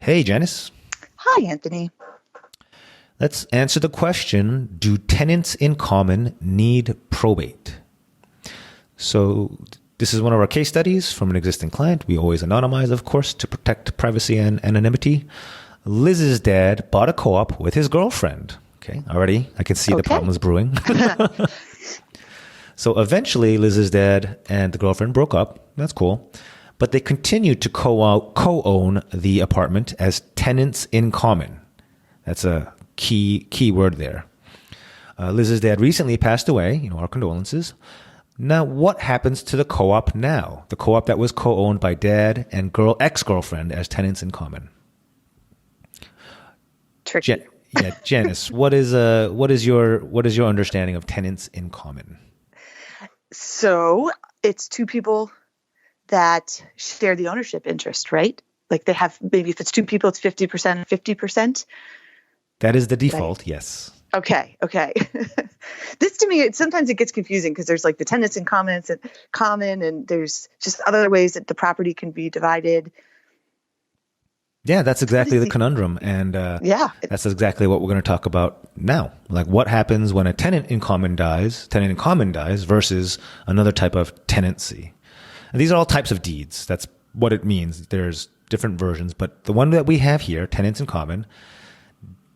Hey, Janice. Hi, Anthony. Let's answer the question, do tenants in common need probate? So this is one of our case studies from an existing client. We always anonymize, of course, to protect privacy and anonymity. Liz's dad bought a co-op with his girlfriend. Okay, already I can see the problems brewing. So eventually Liz's dad and the girlfriend broke up. That's cool. But they continued to co-own the apartment as tenants in common. That's a key word there. Liz's dad recently passed away. Our condolences. Now, what happens to the co-op now? The co-op that was co-owned by dad and ex-girlfriend as tenants in common. Tricky. Janice, what is your understanding of tenants in common? So it's two people that share the ownership interest, right? Like they have, maybe if it's two people, it's 50% and 50%. That is the default, right? yes. Okay. This to me, sometimes it gets confusing because there's like the tenants in common and there's just other ways that the property can be divided. Yeah, that's exactly the conundrum. And that's exactly what we're going to talk about now. Like what happens when a tenant in common dies versus another type of tenancy. And these are all types of deeds. That's what it means. There's different versions, but the one that we have here, tenants in common,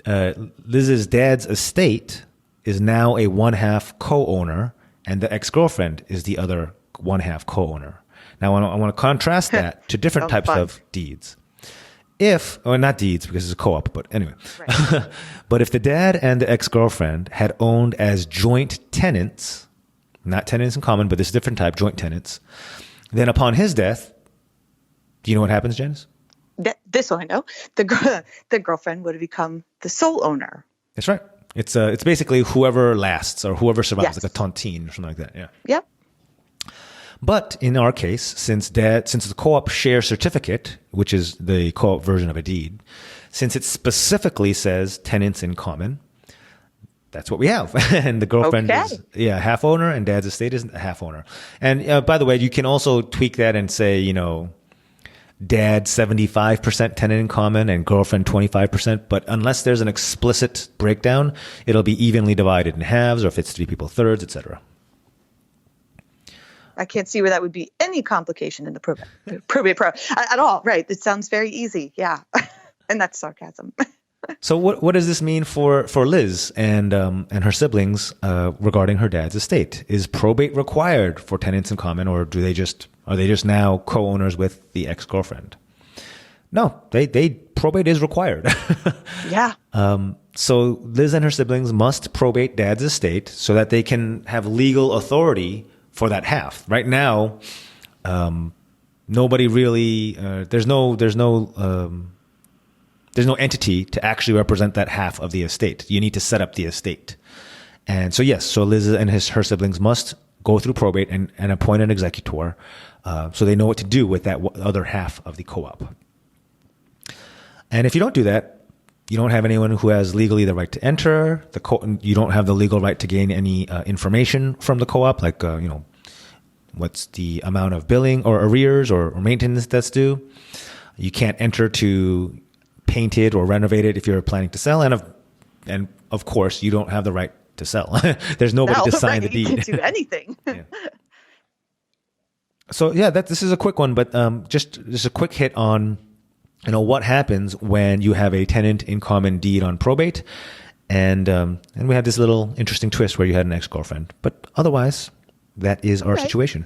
Liz's dad's estate is now a 1/2 co-owner, and the ex-girlfriend is the other 1/2 co-owner. Now, I want to contrast that to different types of deeds. Not deeds because it's a co-op, but anyway. Right. But if the dad and the ex-girlfriend had owned as joint tenants, not tenants in common, but this different type, joint tenants, then upon his death, do you know what happens, Janice? This one I know. The girlfriend would have become the sole owner. That's right. It's basically whoever lasts or whoever survives, like a tontine or something like that. Yeah. Yep. But in our case, since the co-op share certificate, which is the co-op version of a deed, since it specifically says tenants in common, that's what we have. And the girlfriend is half owner and dad's estate is a half owner. And by the way, you can also tweak that and say, dad 75% tenant in common and girlfriend 25%. But unless there's an explicit breakdown, it'll be evenly divided in halves, or if it's three people, thirds, etc. I can't see where that would be any complication in the probate at all. Right. It sounds very easy. Yeah. And that's sarcasm. So what does this mean for Liz and her siblings regarding her dad's estate? Is probate required for tenants in common, or are they just now co-owners with the ex-girlfriend? No, probate is required. Yeah. So Liz and her siblings must probate dad's estate so that they can have legal authority for that half. Right now, nobody really there's no entity to actually represent that half of the estate. You need to set up the estate. And so so Liz and her siblings must go through probate and appoint an executor so they know what to do with that other half of the co-op. And if you don't do that, you don't have anyone who has legally the right to enter. You don't have the legal right to gain any information from the co-op, like what's the amount of billing or arrears or maintenance that's due. You can't enter to paint it or renovate it if you're planning to sell, and of course you don't have the right to sell. There's nobody to sign the deed. You can't do anything. Yeah. So this is a quick one, but just a quick hit on what happens when you have a tenant in common deed on probate, and we had this little interesting twist where you had an ex-girlfriend, but otherwise that is our situation.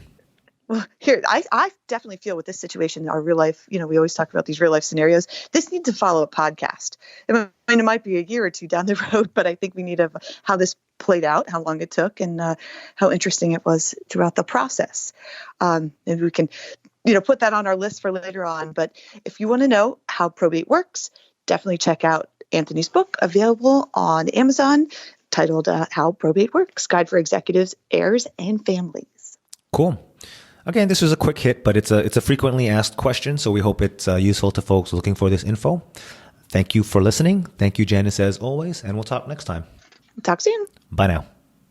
Well, here, I definitely feel with this situation, our real life, we always talk about these real life scenarios. This needs to follow a podcast. It might be a year or two down the road, but I think we need how this played out, how long it took, and how interesting it was throughout the process. And we can, put that on our list for later on. But if you want to know how probate works, definitely check out Anthony's book, available on Amazon, titled How Probate Works, Guide for Executives, Heirs, and Families. Cool. Again, this was a quick hit, but it's a frequently asked question, so we hope it's useful to folks looking for this info. Thank you for listening. Thank you, Janice, as always, and we'll talk next time. Talk soon. Bye now.